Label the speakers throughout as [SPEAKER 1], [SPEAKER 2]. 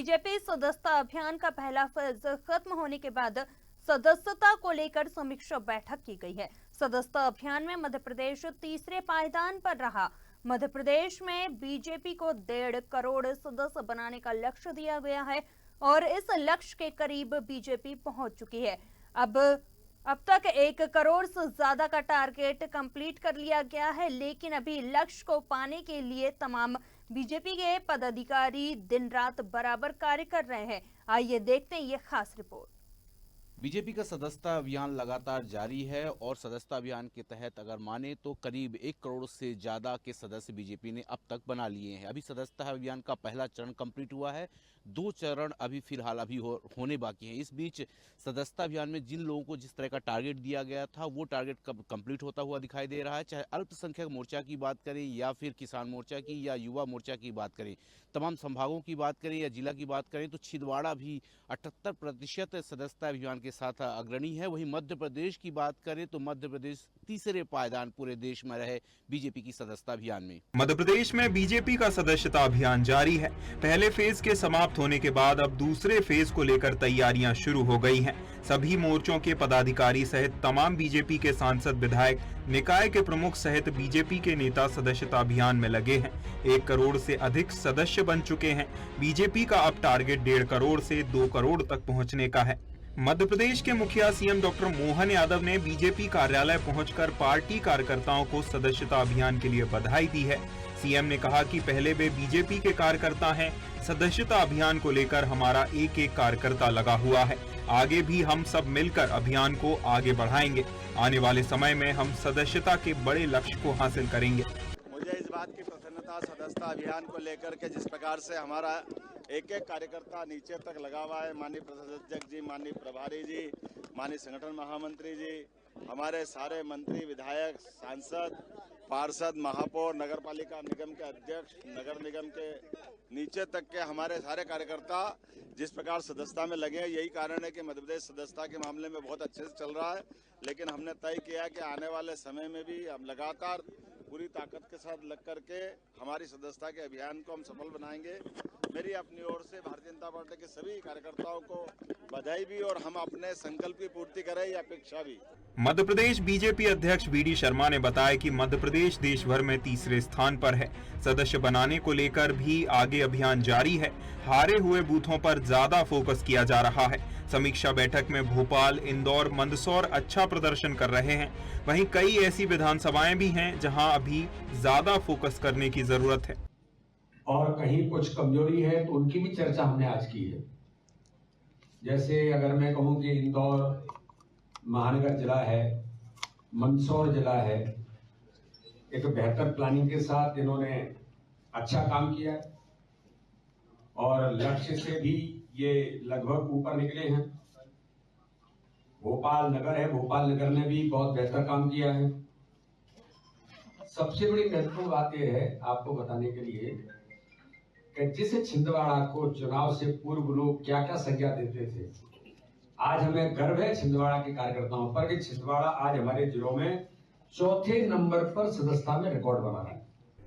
[SPEAKER 1] BJP सदस्यता अभियान का पहला फेज खत्म होने के बाद सदस्यता को लेकर समीक्षा बैठक की गई है। सदस्यता अभियान में मध्य प्रदेश तीसरे पायदान पर रहा। मध्य प्रदेश में बीजेपी को 1.5 करोड़ सदस्य बनाने का लक्ष्य दिया गया है और इस लक्ष्य के करीब बीजेपी पहुंच चुकी है। अब तक 1 करोड़ से ज्यादा का टारगेट कंप्लीट कर लिया गया है, लेकिन अभी लक्ष्य को पाने के लिए तमाम बीजेपी के पदाधिकारी दिन रात बराबर कार्य कर रहे हैं। आइए देखते हैं ये खास रिपोर्ट।
[SPEAKER 2] बीजेपी का सदस्यता अभियान लगातार जारी है और सदस्यता अभियान के तहत अगर माने तो करीब 1 करोड़ से ज़्यादा के सदस्य बीजेपी ने अब तक बना लिए हैं। अभी सदस्यता अभियान का पहला चरण कंप्लीट हुआ है, 2 चरण अभी फिलहाल होने बाकी हैं। इस बीच सदस्यता अभियान में जिन लोगों को जिस तरह का टारगेट दिया गया था वो टारगेट कब कंप्लीट होता हुआ दिखाई दे रहा है। चाहे अल्पसंख्यक मोर्चा की बात करें या फिर किसान मोर्चा की या युवा मोर्चा की बात करें, तमाम संभागों की बात करें या जिला की बात करें तो छिंदवाड़ा भी 78% सदस्यता अभियान के साथ अग्रणी है। वहीं मध्य प्रदेश की बात करें तो मध्य प्रदेश तीसरे पायदान पूरे देश में रहे बीजेपी की सदस्यता अभियान में।
[SPEAKER 3] मध्य प्रदेश में बीजेपी का सदस्यता अभियान जारी है। पहले फेज के समाप्त होने के बाद अब दूसरे फेज को लेकर तैयारियां शुरू हो गई हैं। सभी मोर्चों के पदाधिकारी सहित तमाम बीजेपी के सांसद, विधायक, निकाय के प्रमुख सहित बीजेपी के नेता सदस्यता अभियान में लगे हैं। 1 करोड़ से अधिक सदस्य बन चुके हैं। बीजेपी का अब टारगेट 1.5 करोड़ से 2 करोड़ तक पहुंचने का है। मध्य प्रदेश के मुखिया सीएम डॉक्टर मोहन यादव ने बीजेपी कार्यालय पहुंचकर पार्टी कार्यकर्ताओं को सदस्यता अभियान के लिए बधाई दी है। सीएम ने कहा कि पहले वे बीजेपी के कार्यकर्ता हैं, सदस्यता अभियान को लेकर हमारा एक कार्यकर्ता लगा हुआ है। आगे भी हम सब मिलकर अभियान को आगे बढ़ाएंगे। आने वाले समय में हम सदस्यता के बड़े लक्ष्य को हासिल करेंगे।
[SPEAKER 4] मुझे इस बात की प्रसन्नता सदस्यता अभियान को लेकर के जिस प्रकार से हमारा एक कार्यकर्ता नीचे तक लगा हुआ है, माननीय प्रदेश अध्यक्ष जी, माननीय प्रभारी जी, माननीय संगठन महामंत्री जी, हमारे सारे मंत्री, विधायक, सांसद, पार्षद, महापौर, नगर पालिका निगम के अध्यक्ष, नगर निगम के नीचे तक के हमारे सारे कार्यकर्ता जिस प्रकार सदस्यता में लगे हैं, यही कारण है कि मध्य प्रदेश सदस्यता के मामले में बहुत अच्छे से चल रहा है। लेकिन हमने तय किया कि आने वाले समय में भी हम लगातार पूरी ताकत के साथ लग करके हमारी सदस्यता के अभियान को हम सफल बनाएंगे। मेरी अपनी ओर से भारतीय जनता पार्टी के सभी कार्यकर्ताओं को बधाई भी और हम अपने संकल्प की पूर्ति करें ये अपेक्षा भी।
[SPEAKER 3] मध्य प्रदेश बीजेपी अध्यक्ष वी.डी. शर्मा ने बताया कि मध्य प्रदेश देश भर में तीसरे स्थान पर है। सदस्य बनाने को लेकर भी आगे अभियान जारी है। हारे हुए बूथों पर ज्यादा फोकस किया जा रहा है। समीक्षा बैठक में भोपाल, इंदौर, मंदसौर अच्छा प्रदर्शन कर रहे हैं। वहीं कई ऐसी विधानसभाएं भी हैं जहां अभी ज्यादा फोकस करने की जरूरत है
[SPEAKER 5] और कहीं कुछ कमजोरी है तो उनकी भी चर्चा हमने आज की है। जैसे अगर मैं कहूं कि इंदौर महानगर जिला है, मंदसौर जिला है, एक बेहतर प्लानिंग के साथ इन्होंने अच्छा काम किया है और लक्ष्य से भी ये लगभग ऊपर निकले हैं। भोपाल नगर है, भोपाल नगर ने भी बहुत बेहतर काम किया है। सबसे बड़ी महत्वपूर्ण बात यह है आपको बताने के लिए कि जिस छिंदवाड़ा को चुनाव से पूर्व लोग क्या क्या संज्ञा देते थे, आज हमें गर्व है छिंदवाड़ा के कार्यकर्ताओं पर कि छिंदवाड़ा आज हमारे जिलों में 4थे नंबर पर सदस्यता में रिकॉर्ड बना रहा है।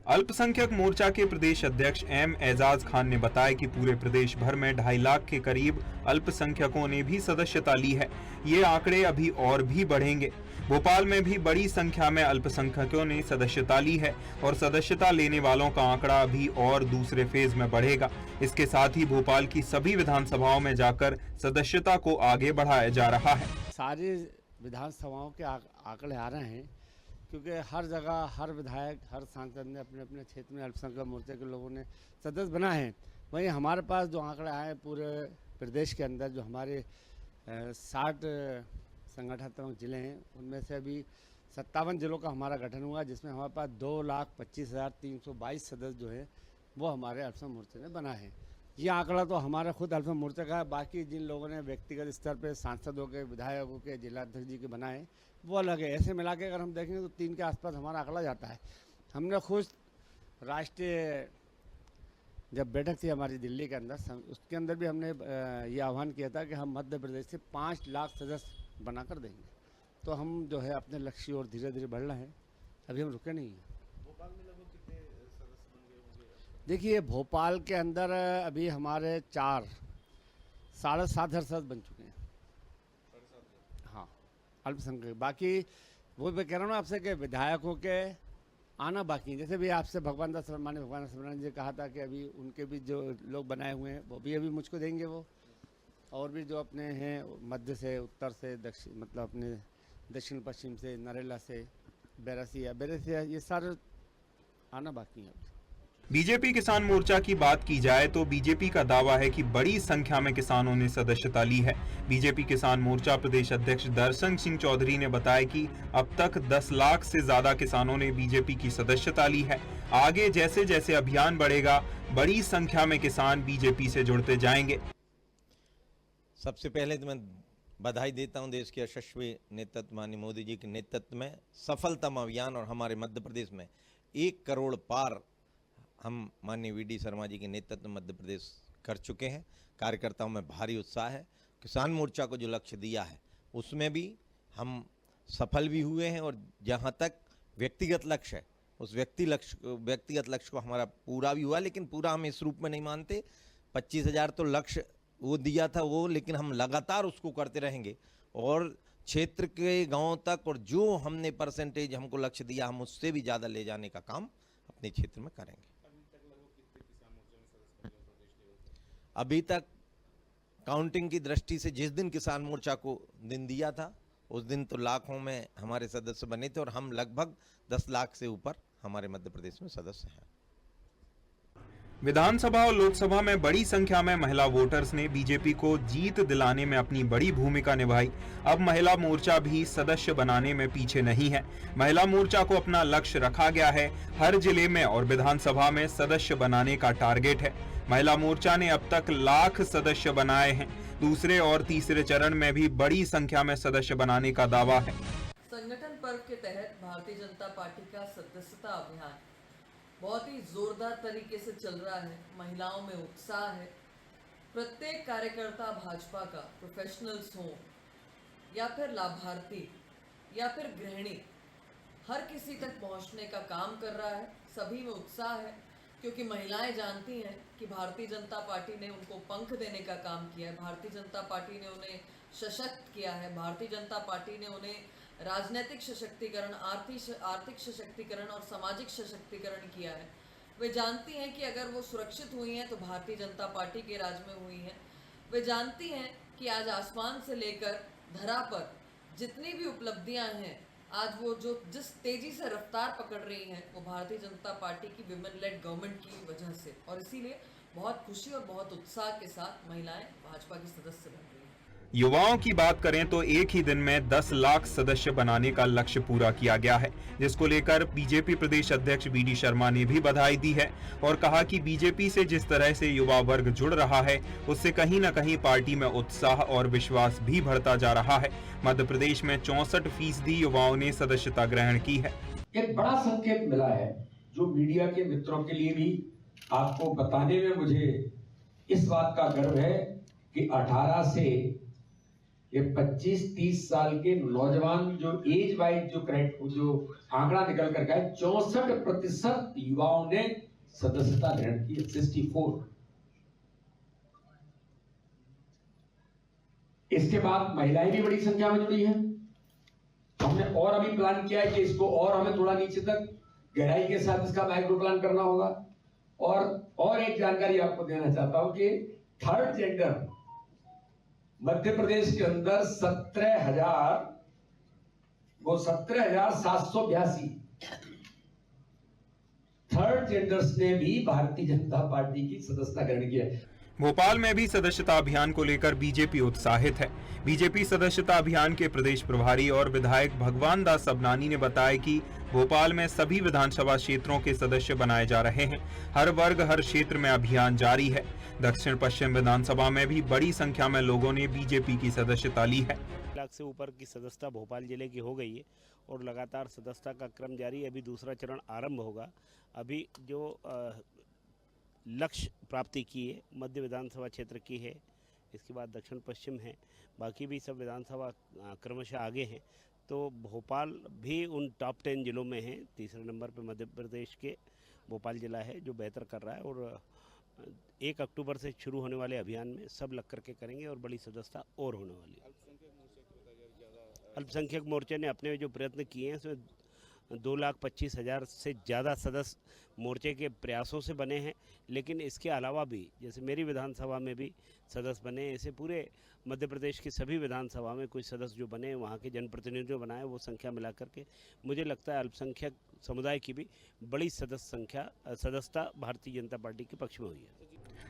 [SPEAKER 3] अल्पसंख्यक मोर्चा के प्रदेश अध्यक्ष एम एजाज खान ने बताया कि पूरे प्रदेश भर में 2.5 लाख के करीब अल्पसंख्यकों ने भी सदस्यता ली है। ये आंकड़े अभी और भी बढ़ेंगे। भोपाल में भी बड़ी संख्या में अल्पसंख्यकों ने सदस्यता ली है और सदस्यता लेने वालों का आंकड़ा अभी और दूसरे फेज में बढ़ेगा। इसके साथ ही भोपाल की सभी विधानसभाओं में जाकर सदस्यता को आगे बढ़ाया जा रहा है।
[SPEAKER 6] सारी विधानसभाओं के आंकड़े आ रहे हैं क्योंकि हर जगह हर विधायक, हर सांसद ने अपने अपने क्षेत्र में अल्पसंख्यक मोर्चे के लोगों ने सदस्य बना है। वहीं हमारे पास जो आंकड़े आए पूरे प्रदेश के अंदर, जो हमारे 60 संगठनात्मक जिले हैं, उनमें से अभी 57 जिलों का हमारा गठन हुआ, जिसमें हमारे पास 2,25,322 सदस्य जो है वो हमारे अल्पसंख्यक मोर्चे ने बना है। ये आंकड़ा तो हमारा खुद अल्पसंख्यक मोर्चे का है। बाकी जिन लोगों ने व्यक्तिगत स्तर पे सांसदों के, विधायकों के, जिलाध्यक्ष जी के बनाए वो अलग है। ऐसे मिला के अगर हम देखेंगे तो 3 के आसपास हमारा आंकड़ा जाता है। हमने खुद राष्ट्रीय जब बैठक थी हमारी दिल्ली के अंदर, उसके अंदर भी हमने ये आह्वान किया था कि हम मध्य प्रदेश से 5 लाख सदस्य बनाकर देंगे। तो हम जो है अपने लक्ष्य की ओर धीरे धीरे बढ़ रहे हैं, अभी हम रुके नहीं हैं। भोपाल में लगभग कितने सदस्य बन गए होंगे? देखिए भोपाल के अंदर अभी हमारे 7.5 सदस्य बन चुके हैं। हाँ, अल्पसंख्यक। बाकी वो मैं कह रहा हूँ आपसे कि विधायकों के आना बाकी है। जैसे भी आपसे भगवान दास शर्मा जी कहा था कि अभी उनके भी जो लोग बनाए हुए हैं वो भी अभी मुझको देंगे वो, और भी जो अपने हैं मध्य से, उत्तर से, दक्षिण, मतलब अपने दक्षिण पश्चिम से, नरेला से, बैरसिया, ये सारे आना बाकी है।
[SPEAKER 3] बीजेपी किसान मोर्चा की बात की जाए तो बीजेपी का दावा है कि बड़ी संख्या में किसानों ने सदस्यता ली है। बीजेपी किसान मोर्चा प्रदेश अध्यक्ष दर्शन सिंह चौधरी ने बताया कि अब तक 10 लाख से ज्यादा किसानों ने बीजेपी की सदस्यता ली है। आगे जैसे जैसे अभियान बढ़ेगा, बड़ी संख्या में किसान बीजेपी से जुड़ते जाएंगे।
[SPEAKER 7] सबसे पहले तो मैं बधाई देता हूं देश के यशस्वी नेतृत्व माननीय मोदी जी के नेतृत्व में सफलतम अभियान, और हमारे मध्य प्रदेश में 1 करोड़ पार हम माननीय वीडी शर्मा जी के नेतृत्व में मध्य प्रदेश कर चुके हैं। कार्यकर्ताओं में भारी उत्साह है। किसान मोर्चा को जो लक्ष्य दिया है उसमें भी हम सफल भी हुए हैं, और जहां तक व्यक्तिगत लक्ष्य है उस व्यक्तिगत लक्ष्य को हमारा पूरा भी हुआ। लेकिन पूरा हम इस रूप में नहीं मानते। 25,000 तो लक्ष्य वो दिया था वो, लेकिन हम लगातार उसको करते रहेंगे और क्षेत्र के गांवों तक, और जो हमने परसेंटेज हमको लक्ष्य दिया हम उससे भी ज़्यादा ले जाने का काम अपने क्षेत्र में करेंगे। अभी तक काउंटिंग की दृष्टि से जिस दिन किसान मोर्चा को दिन दिया था उस दिन तो लाखों में हमारे सदस्य बने थे, और हम लगभग 10 लाख से ऊपर हमारे मध्य प्रदेश में सदस्य हैं।
[SPEAKER 3] विधानसभा और लोकसभा में बड़ी संख्या में महिला वोटर्स ने बीजेपी को जीत दिलाने में अपनी बड़ी भूमिका निभाई। अब महिला मोर्चा भी सदस्य बनाने में पीछे नहीं है। महिला मोर्चा को अपना लक्ष्य रखा गया है। हर जिले में और विधानसभा में सदस्य बनाने का टारगेट है। महिला मोर्चा ने अब तक लाख सदस्य बनाए हैं। दूसरे और तीसरे चरण में भी बड़ी संख्या में सदस्य बनाने का दावा है।
[SPEAKER 8] संगठन पर्व के तहत भारतीय जनता पार्टी का सदस्यता अभियान बहुत ही जोरदार तरीके से चल रहा है। महिलाओं में उत्साह है। प्रत्येक कार्यकर्ता भाजपा का, प्रोफेशनल्स हों या फिर लाभार्थी या फिर गृहिणी, हर किसी तक पहुंचने का काम कर रहा है। सभी में उत्साह है क्योंकि महिलाएं जानती हैं कि भारतीय जनता पार्टी ने उनको पंख देने का काम किया है। भारतीय जनता पार्टी ने उन्हें सशक्त किया है। भारतीय जनता पार्टी ने उन्हें राजनीतिक सशक्तिकरण, आर्थिक सशक्तिकरण और सामाजिक सशक्तिकरण किया है। वे जानती हैं कि अगर वो सुरक्षित हुई हैं तो भारतीय जनता पार्टी के राज में हुई हैं। वे जानती हैं कि आज आसमान से लेकर धरा पर जितनी भी उपलब्धियां हैं, आज वो जो जिस तेजी से रफ्तार पकड़ रही हैं वो भारतीय जनता पार्टी की विमेन लेड गवर्नमेंट की वजह से, और इसीलिए बहुत खुशी और बहुत उत्साह के साथ महिलाएं भाजपा की सदस्य बन रही हैं।
[SPEAKER 3] युवाओं की बात करें तो एक ही दिन में 10 लाख सदस्य बनाने का लक्ष्य पूरा किया गया है, जिसको लेकर बीजेपी प्रदेश अध्यक्ष वीडी शर्मा ने भी बधाई दी है और कहा कि बीजेपी से जिस तरह से युवा वर्ग जुड़ रहा है उससे कहीं न कहीं पार्टी में उत्साह और विश्वास भी बढ़ता जा रहा है। मध्य प्रदेश में 64% युवाओं ने सदस्यता ग्रहण की है।
[SPEAKER 5] एक बड़ा संकेत मिला है जो मीडिया के मित्रों के लिए भी आपको बताने में मुझे इस बात का गर्व है कि 18 से ये 25-30 साल के नौजवान जो एज वाइज जो आंकड़ा निकल कर गया, 64% युवाओं ने सदस्यता ग्रहण की। 64। इसके बाद महिलाएं भी बड़ी संख्या में जुड़ी हैं। हमने और अभी प्लान किया है कि इसको और हमें थोड़ा नीचे तक गहराई के साथ इसका माइक्रो प्लान करना होगा। और एक जानकारी आपको देना चाहता हूं कि थर्ड जेंडर मध्य प्रदेश के अंदर 17,782 थर्ड जेंडर्स ने भी भारतीय जनता पार्टी की सदस्यता ग्रहण की है।
[SPEAKER 3] भोपाल में भी सदस्यता अभियान को लेकर बीजेपी उत्साहित है। बीजेपी सदस्यता अभियान के प्रदेश प्रभारी और विधायक भगवान दास सबनानी ने बताया कि भोपाल में सभी विधानसभा क्षेत्रों के सदस्य बनाए जा रहे हैं। हर वर्ग हर क्षेत्र में अभियान जारी है। दक्षिण पश्चिम विधानसभा में भी बड़ी संख्या में लोगों ने बीजेपी की सदस्यता ली है।
[SPEAKER 9] 1 लाख से ऊपर की सदस्यता भोपाल जिले की हो गई है और लगातार सदस्यता का क्रम जारी है। अभी दूसरा चरण आरंभ होगा। अभी जो लक्ष्य प्राप्ति की है मध्य विधानसभा क्षेत्र की है, इसके बाद दक्षिण पश्चिम है, बाकी भी सब विधानसभा क्रमशः आगे हैं। तो भोपाल भी उन टॉप 10 जिलों में है, तीसरे नंबर पर मध्य प्रदेश के, भोपाल जिला है जो बेहतर कर रहा है, और 1 अक्टूबर से शुरू होने वाले अभियान में सब लग करके करेंगे और बड़ी सदस्यता और होने वाली है। अल्पसंख्यक मोर्चे ने अपने जो प्रयत्न किए हैं उसमें 2,25,000 से ज़्यादा सदस्य मोर्चे के प्रयासों से बने हैं, लेकिन इसके अलावा भी जैसे मेरी विधानसभा में भी सदस्य बने, ऐसे पूरे मध्य प्रदेश की सभी विधानसभा में कुछ सदस्य जो बने, वहाँ के जनप्रतिनिधि जो बनाए, वो संख्या मिला करके मुझे लगता है अल्पसंख्यक समुदाय की भी बड़ी सदस्यता भारतीय जनता पार्टी के पक्ष में हुई है।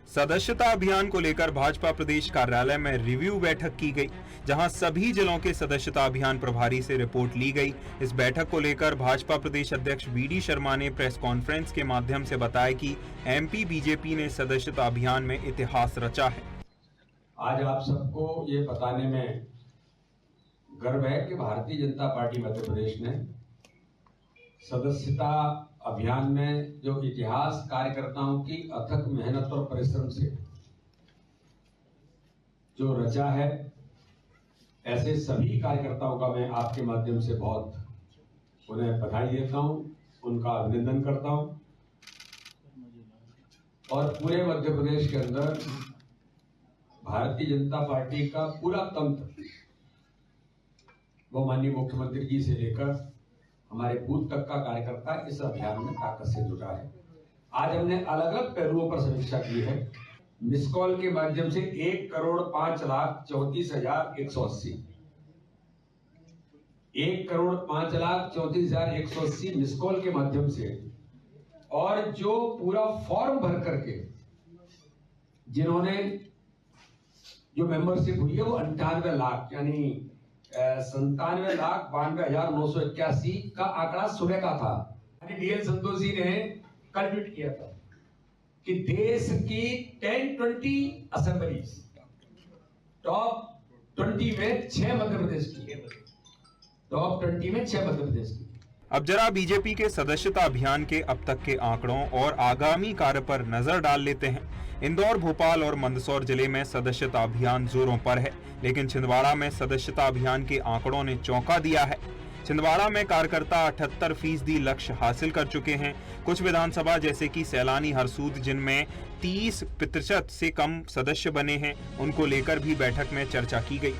[SPEAKER 3] सदस्यता अभियान को लेकर भाजपा प्रदेश कार्यालय में रिव्यू बैठक की गई, जहां सभी जिलों के सदस्यता अभियान प्रभारी से रिपोर्ट ली गई। इस बैठक को लेकर भाजपा प्रदेश अध्यक्ष BD शर्मा ने प्रेस कॉन्फ्रेंस के माध्यम से बताया कि MP बीजेपी ने सदस्यता अभियान में इतिहास रचा है।
[SPEAKER 5] आज आप सबको ये बताने में गर्व है कि भारतीय जनता पार्टी मध्य प्रदेश ने सदस्यता अभियान में जो इतिहास कार्यकर्ताओं की अथक मेहनत और परिश्रम से जो रचा है, ऐसे सभी कार्यकर्ताओं का मैं आपके माध्यम से बहुत उन्हें बधाई देता हूं, उनका अभिनंदन करता हूं। और पूरे मध्य प्रदेश के अंदर भारतीय जनता पार्टी का पूरा तंत्र, वो माननीय मुख्यमंत्री जी से लेकर हमारे बूथ तक का कार्यकर्ता इस अभियान में ताकत से जुटा है। आज हमने अलग अलग पहलुओं पर समीक्षा की है। मिस कॉल के माध्यम से 1,05,34,180 1,05,34,180 मिस कॉल के माध्यम से, और जो पूरा फॉर्म भर करके जिन्होंने जो मेंबरशिप हुई है वो 98 लाख यानी 97,92,981 का आंकड़ा सुबह का था। DL संतोष जी ने कल ट्वीट किया था कि देश की 10-20 असेंबलीज टॉप 20 में 6 मध्य प्रदेश की, टॉप 20 में 6 मध्य प्रदेश की।
[SPEAKER 3] अब जरा बीजेपी के सदस्यता अभियान के अब तक के आंकड़ों और आगामी कार्य पर नजर डाल लेते हैं। इंदौर, भोपाल और मंदसौर जिले में सदस्यता अभियान जोरों पर है, लेकिन छिंदवाड़ा में सदस्यता अभियान के आंकड़ों ने चौंका दिया है। छिंदवाड़ा में कार्यकर्ता 78% लक्ष्य हासिल कर चुके हैं। कुछ विधानसभा जैसे कि सैलानी, हरसूद, जिनमें 30% से कम सदस्य बने हैं, उनको लेकर भी बैठक में चर्चा की गई।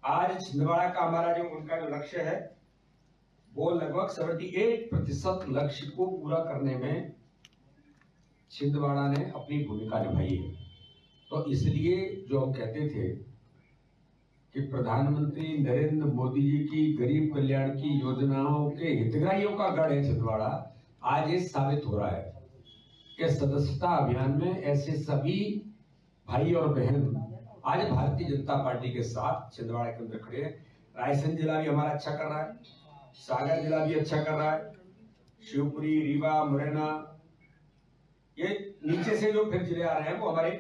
[SPEAKER 5] आज छिंदवाड़ा का हमारा जो उनका जो लक्ष्य है वो लगभग 78% लक्ष्य को पूरा करने में छिंदवाड़ा ने अपनी भूमिका निभाई है। तो इसलिए जो हम कहते थे कि प्रधानमंत्री नरेंद्र मोदी जी की गरीब कल्याण की योजनाओं के हितग्राहियों का गढ़ है छिंदवाड़ा, आज ये साबित हो रहा है कि सदस्यता अभियान में ऐसे सभी भाई और बहन आज भारतीय जनता पार्टी के साथ छिंदवाड़ा के अंदर खड़े हैं। रायसेन जिला भी हमारा अच्छा कर रहा है, सागर जिला भी अच्छा कर रहा है, शिवपुरी, रीवा, मुरैना, ये नीचे से जो फिर जिले आ रहे हैं वो हमारे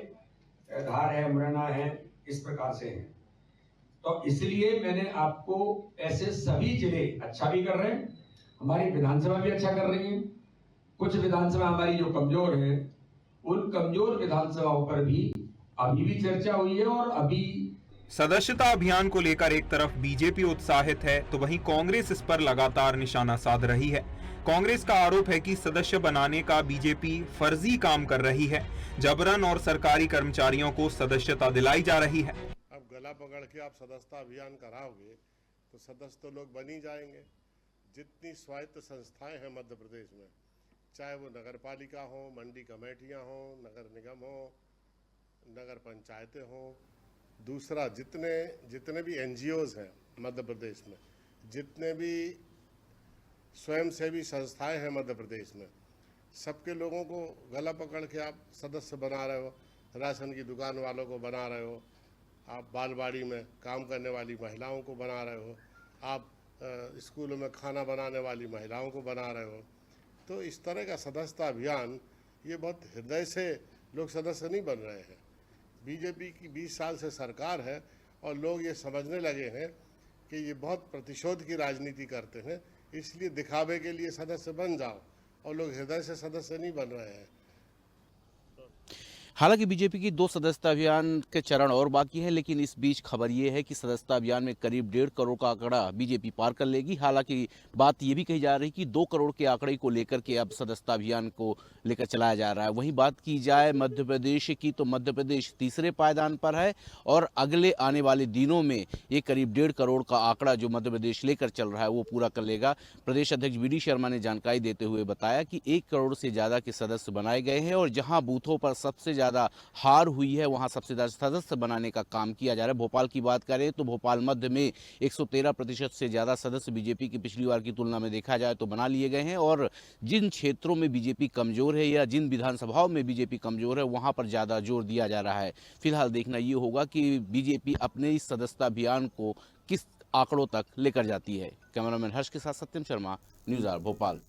[SPEAKER 5] धार है, मुरैना है, इस प्रकार से हैं। तो इसलिए मैंने आपको ऐसे सभी जिले अच्छा भी कर रहे हैं, हमारी विधानसभा भी अच्छा कर रही है। कुछ विधानसभा हमारी जो कमजोर है, उन कमजोर विधानसभाओं पर भी अभी भी चर्चा हुई है। और अभी
[SPEAKER 3] सदस्यता अभियान को लेकर एक तरफ बीजेपी उत्साहित है, तो वहीं कांग्रेस इस पर लगातार निशाना साध रही है। कांग्रेस का आरोप है कि सदस्य बनाने का बीजेपी फर्जी काम कर रही है, जबरन और सरकारी कर्मचारियों को सदस्यता दिलाई जा रही है।
[SPEAKER 10] अब गला पकड़ के आप सदस्यता अभियान कराओगे तो सदस्य तो लोग बन ही जाएंगे। जितनी स्वायत्त संस्थाएं हैं मध्य प्रदेश में, चाहे वो नगर पालिका हो, मंडी कमेटियां हो, नगर निगम हो, नगर पंचायतें हो, दूसरा जितने भी NGOs हैं मध्य प्रदेश में, जितने भी स्वयंसेवी संस्थाएं हैं मध्य प्रदेश में, सबके लोगों को गला पकड़ के आप सदस्य बना रहे हो। राशन की दुकान वालों को बना रहे हो, आप बालवाड़ी में काम करने वाली महिलाओं को बना रहे हो, आप स्कूलों में खाना बनाने वाली महिलाओं को बना रहे हो। तो इस तरह का सदस्यता अभियान, ये बहुत हृदय से लोग सदस्य नहीं बन रहे हैं। बीजेपी की 20 साल से सरकार है और लोग ये समझने लगे हैं कि ये बहुत प्रतिशोध की राजनीति करते हैं, इसलिए दिखावे के लिए सदस्य बन जाओ, और लोग हृदय से सदस्य नहीं बन रहे हैं।
[SPEAKER 2] हालांकि बीजेपी की 2 सदस्यता अभियान के चरण और बाकी हैं, लेकिन इस बीच खबर ये है कि सदस्यता अभियान में करीब 1.5 करोड़ का आंकड़ा बीजेपी पार कर लेगी। हालांकि बात ये भी कही जा रही है कि 2 करोड़ के आंकड़े को लेकर के अब सदस्यता अभियान को लेकर चलाया जा रहा है। वहीं बात की जाए मध्य प्रदेश की, तो मध्य प्रदेश तीसरे पायदान पर है और अगले आने वाले दिनों में ये करीब 1.5 करोड़ का आंकड़ा जो मध्य प्रदेश लेकर चल रहा है वो पूरा कर लेगा। प्रदेश अध्यक्ष वी डी शर्मा ने जानकारी देते हुए बताया कि 1 करोड़ से ज्यादा के सदस्य बनाए गए हैं और जहां बूथों पर सबसे ज्यादा हार हुई है वहां सबसे ज्यादा सदस्य बनाने का काम किया जा रहा है। भोपाल की बात करें तो भोपाल मध्य में 113% से ज्यादा सदस्य बीजेपी की पिछली बार की तुलना में देखा जाए तो बना लिए गए हैं और जिन क्षेत्रों में बीजेपी कमजोर है या जिन विधानसभाओं में बीजेपी कमजोर है वहां पर ज्यादा जोर दिया जा रहा है। फिलहाल देखना ये होगा कि बीजेपी अपने इस सदस्यता अभियान को किस आंकड़ों तक लेकर जाती है। कैमरामैन हर्ष के साथ सत्यम शर्मा, न्यूज़ आवर भोपाल।